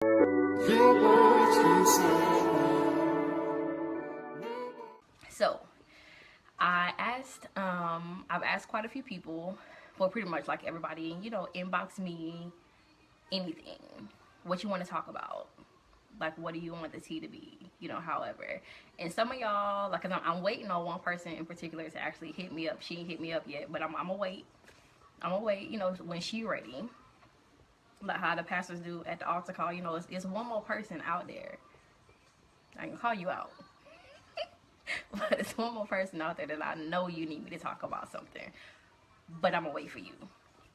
So I've asked quite a few people, well, pretty much like everybody, inbox me anything, what you want to talk about, like what do you want the tea to be, however. And some of y'all, like, 'cause I'm waiting on one person in particular to actually hit me up. She ain't hit me up yet, but I'm gonna wait. When she ready, like how the pastors do at the altar call. It's one more person out there. I can call you out. But it's one more person out there that I know you need me to talk about something, but I'm gonna wait for you.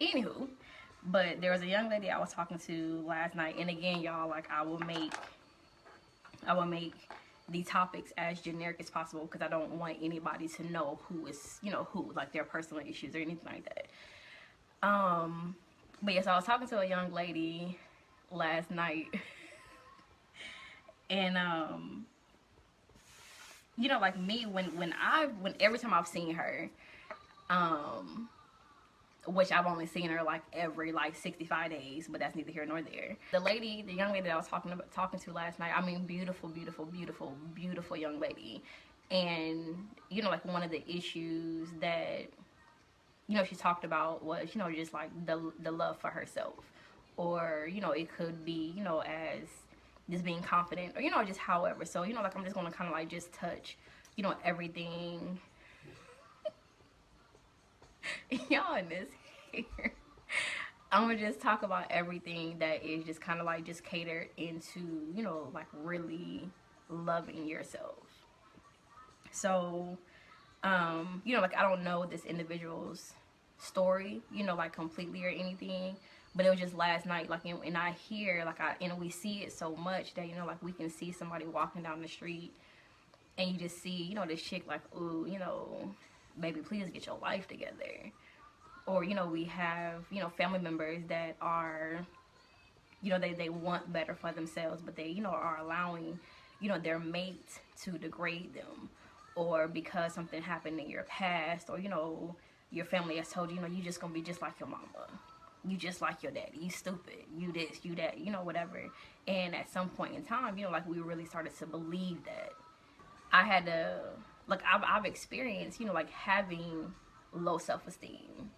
Anywho, but there was a young lady I was talking to last night, and again, y'all, like, I will make the topics as generic as possible because I don't want anybody to know who is, who, like their personal issues or anything like that. But yes, I was talking to a young lady last night, and like me, when every time I've seen her, which I've only seen her like every like 65 days, but that's neither here nor there. The young lady that I was talking to last night, I mean, beautiful, beautiful, beautiful, beautiful young lady. And like one of the issues that she talked about was just like the love for herself, or it could be as just being confident, or just however. So like I'm just gonna kind of like just touch everything. Y'all in this here. I'm gonna just talk about everything that is just kind of like just catered into like really loving yourself. So like I don't know this individual's story like completely or anything, but it was just last night, like, and I hear like we see it so much that like we can see somebody walking down the street and you just see this chick like, ooh, baby, please get your life together. Or we have family members that are they want better for themselves, but they are allowing their mate to degrade them, or because something happened in your past, or your family has told you you just gonna be just like your mama, you just like your daddy, you stupid, you this, you that, whatever. And at some point in time like we really started to believe that. I had to, like, I've experienced like having low self-esteem,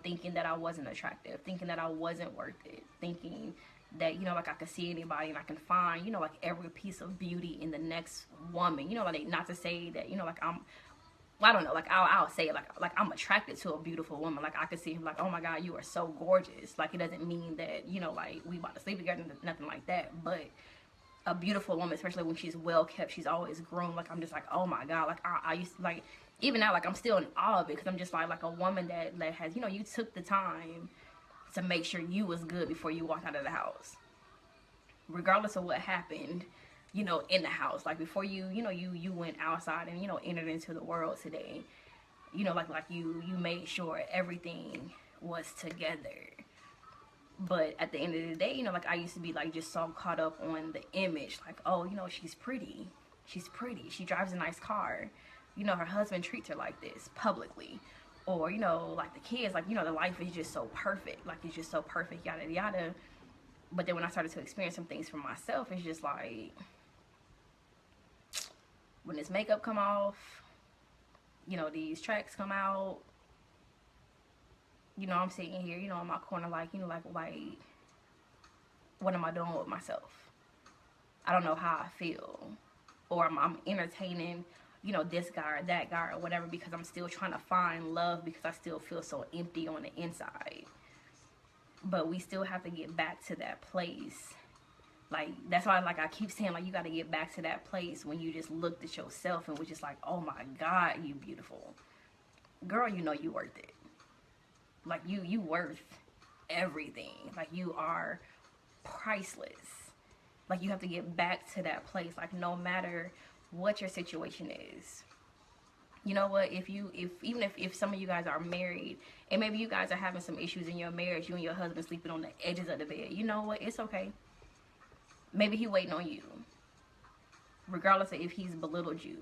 thinking that I wasn't attractive, thinking that I wasn't worth it, thinking that like I could see anybody and I can find like every piece of beauty in the next woman, like, not to say that like well, I don't know, like I'll say it, like I'm attracted to a beautiful woman, like I could see him like, oh my god, you are so gorgeous. Like, it doesn't mean that like we about to sleep together, nothing like that. But a beautiful woman, especially when she's well kept, she's always groomed, like I'm just like, oh my god, like I used to, like, even now, like I'm still in awe of it, because I'm just like a woman that has you took the time to make sure you was good before you walked out of the house, regardless of what happened in the house, like before you went outside and entered into the world today, like you made sure everything was together. But at the end of the day, like I used to be like just so caught up on the image, like, oh, she's pretty, she drives a nice car, her husband treats her like this publicly, or like the kids, like the life is just so perfect, like it's just so perfect, yada yada. But then when I started to experience some things for myself, it's just like, when this makeup come off, these tracks come out, I'm sitting here, in my corner, like, like, what am I doing with myself? I don't know how I feel. Or I'm entertaining, this guy or that guy or whatever, because I'm still trying to find love, because I still feel so empty on the inside. But we still have to get back to that place. Like, that's why, like, I keep saying, like, you got to get back to that place when you just looked at yourself and was just like, oh my god, you beautiful. Girl, you worth it. Like, you worth everything. Like, you are priceless. Like, you have to get back to that place. Like, no matter what your situation is, you know what, even if some of you guys are married and maybe you guys are having some issues in your marriage, you and your husband sleeping on the edges of the bed, you know what, it's okay. Maybe he waiting on you, regardless of if he's belittled you.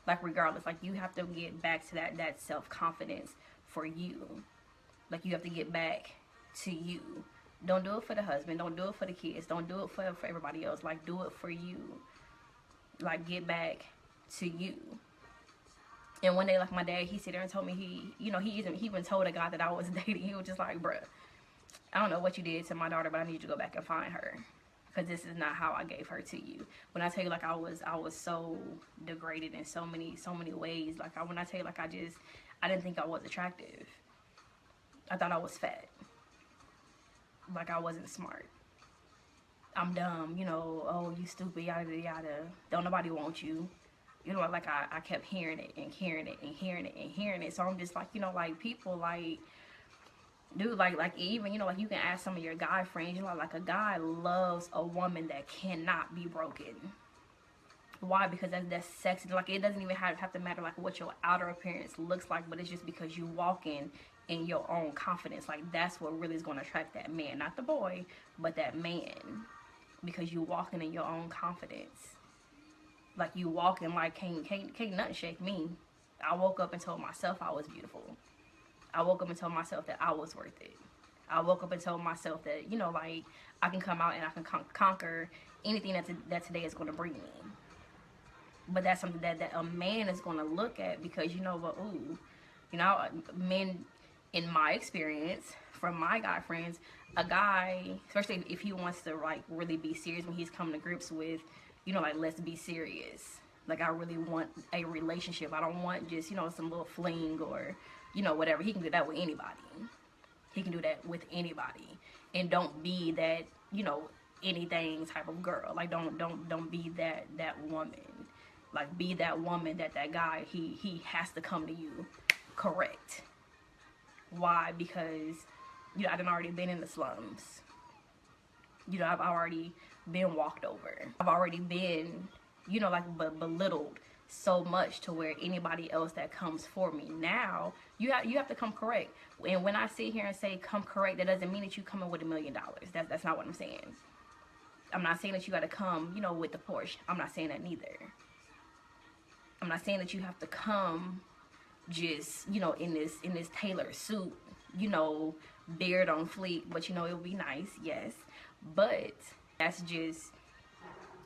Like, regardless, like, you have to get back to that self-confidence for you. Like, you have to get back to you. Don't do it for the husband. Don't do it for the kids. Don't do it for everybody else. Like, do it for you. Like, get back to you. And one day, like, my dad, he sit there and told me he even told a guy that I was dating. He was just like, bruh, I don't know what you did to my daughter, but I need you to go back and find her, because this is not how I gave her to you. When I tell you, like, I was so degraded in so many ways. Like, when I tell you, like, I didn't think I was attractive. I thought I was fat. Like, I wasn't smart. I'm dumb, you know, oh, you stupid, yada, yada. Don't nobody want you. You know, like, I kept hearing it and hearing it and hearing it and hearing it. So I'm just like, you know, like, people, like, dude, like even, you know, like, you can ask some of your guy friends, you know, like, a guy loves a woman that cannot be broken. Why? Because that's sexy. Like, it doesn't even have to matter, like, what your outer appearance looks like, but it's just because you walk in your own confidence. Like, that's what really is going to attract that man, not the boy, but that man, because you walking in your own confidence. Like, you walking like, can't nothing shake me. I woke up and told myself I was beautiful. I woke up and told myself that I was worth it. I woke up and told myself that, you know, like, I can come out and I can conquer anything that today is going to bring me. But that's something that a man is going to look at, because, you know what, ooh, you know, men, in my experience, from my guy friends, a guy, especially if he wants to, like, really be serious, when he's coming to grips with, you know, like, let's be serious. Like, I really want a relationship. I don't want just, you know, some little fling or, you know, whatever. He can do that with anybody. He can do that with anybody. And don't be that, you know, anything type of girl. Like, don't be that woman. Like, be that woman that guy, he has to come to you correct. Why? Because, you know, I've already been in the slums. You know, I've already been walked over. I've already been, you know, like, belittled so much to where anybody else that comes for me now, you have to come correct. And when I sit here and say come correct, that doesn't mean that you come in with $1 million. That's not what I'm saying. I'm not saying that you got to come, you know, with the Porsche. I'm not saying that neither. I'm not saying that you have to come just, you know, in this tailored suit, you know, beard on fleek, but, you know, it would be nice, yes. But that's just,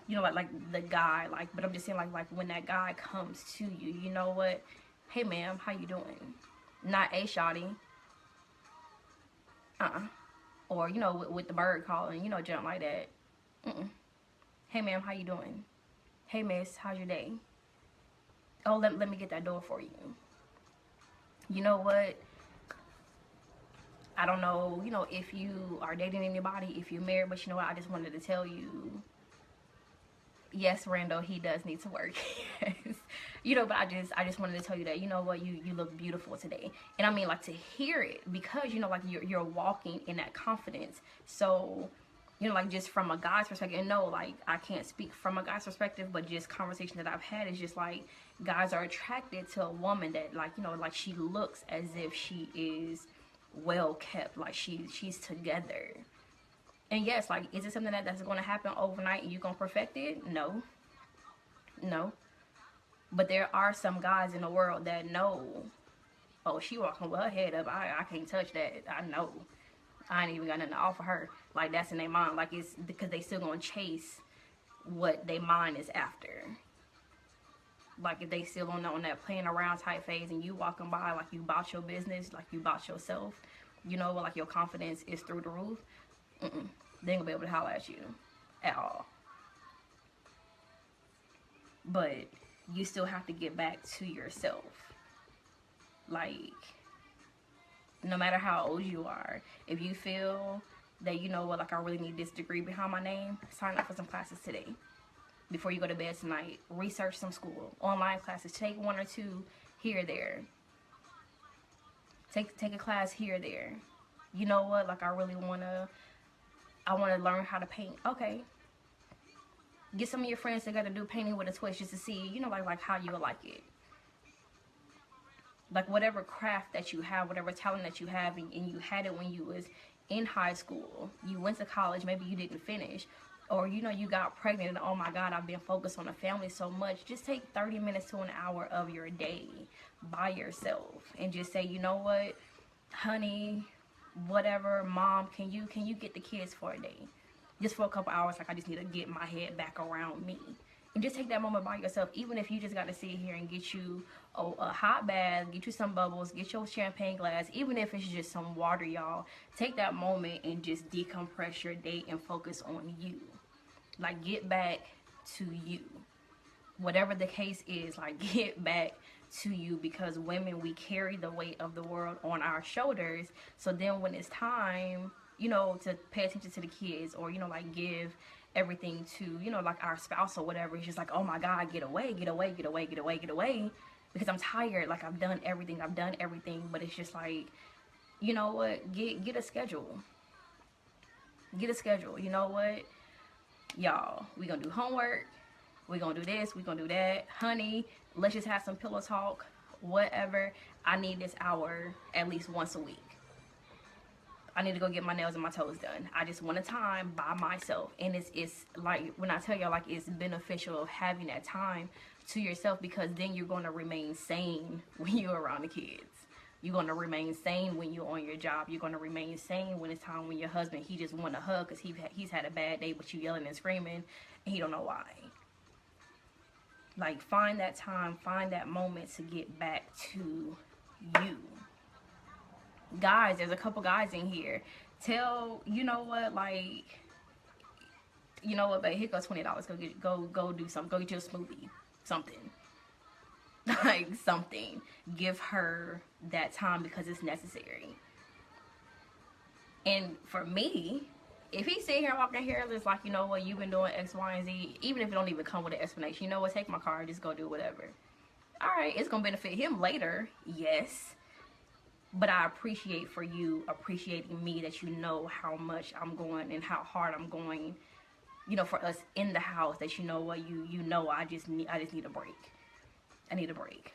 you know, like the guy, like, but I'm just saying, like when that guy comes to you, you know what? Hey, ma'am, how you doing? Not a shawty. Or, you know, with the bird calling, you know, jump like that. Hey, ma'am, how you doing? Hey, miss, how's your day? Oh, let me get that door for you. You know what? I don't know, you know, if you are dating anybody, if you're married, but you know what? I just wanted to tell you, yes, Randall, he does need to work. Yes. You know, but I just wanted to tell you that, you know what, you look beautiful today. And I mean, like, to hear it, because, you know, like, you're walking in that confidence. So, you know, like, just from a guy's perspective, and no, like, I can't speak from a guy's perspective, but just conversation that I've had is just like, guys are attracted to a woman that, like, you know, like, she looks as if she is well kept, like she's together. And yes, like, is it something that's going to happen overnight and you're going to perfect it? No. But there are some guys in the world that know, oh, she walking with her head up, I can't touch that. I know I ain't even got nothing to offer her. Like, that's in their mind. Like, it's because they still gonna chase what their mind is after. Like, if they still on that playing around type phase, and you walking by like you about your business, like you about yourself, you know, like your confidence is through the roof, they ain't gonna be able to holler at you at all. But you still have to get back to yourself. Like, no matter how old you are, if you feel that, you know what, like, I really need this degree behind my name, sign up for some classes today. Before you go to bed tonight, research some school, online classes, take 1 or 2 here or there. Take a class here or there. You know what, like, I wanna learn how to paint. Okay. Get some of your friends together, do painting with a twist, just to see, you know, like how you'll like it. Like, whatever craft that you have, whatever talent that you have, and you had it when you was in high school, you went to college, maybe you didn't finish, or, you know, you got pregnant and, oh my God, I've been focused on the family so much. Just take 30 minutes to an hour of your day by yourself and just say, you know what, honey, whatever, mom, can you get the kids for a day, just for a couple hours? Like, I just need to get my head back around me. And just take that moment by yourself, even if you just got to sit here and get you a hot bath, get you some bubbles, get your champagne glass, even if it's just some water, y'all. Take that moment and just decompress your day and focus on you. Like, get back to you. Whatever the case is, like, get back to you, because women, we carry the weight of the world on our shoulders. So then when it's time, you know, to pay attention to the kids, or, you know, like, give everything to, you know, like, our spouse or whatever, it's just like, oh my God, get away, get away, get away, get away, get away, because I'm tired. Like, I've done everything, but it's just like, you know what, get a schedule. Get a schedule. You know what, y'all, we gonna do homework, we gonna do this, we gonna do that, honey, let's just have some pillow talk, whatever. I need this hour at least once a week. I need to go get my nails and my toes done. I just want a time by myself. And it's like, when I tell y'all, like, it's beneficial having that time to yourself, because then you're going to remain sane when you're around the kids. You're going to remain sane when you're on your job. You're going to remain sane when it's time when your husband, he just want a hug because he's had a bad day, but you yelling and screaming and he don't know why. Like, find that time, find that moment to get back to you. Guys, there's a couple guys in here. You know what, like, you know what, but here goes $20. Go do something. Go get you a smoothie. Something. Like, something. Give her that time, because it's necessary. And for me, if he's sitting here walking here, it's like, you know what, you've been doing X, Y, and Z, even if it don't even come with an explanation, you know what, take my car, just go do whatever. Alright, it's gonna benefit him later, yes. But I appreciate for you appreciating me, that you know how much I'm going and how hard I'm going, you know, for us in the house, that you know what, you know I just need a break. I need a break.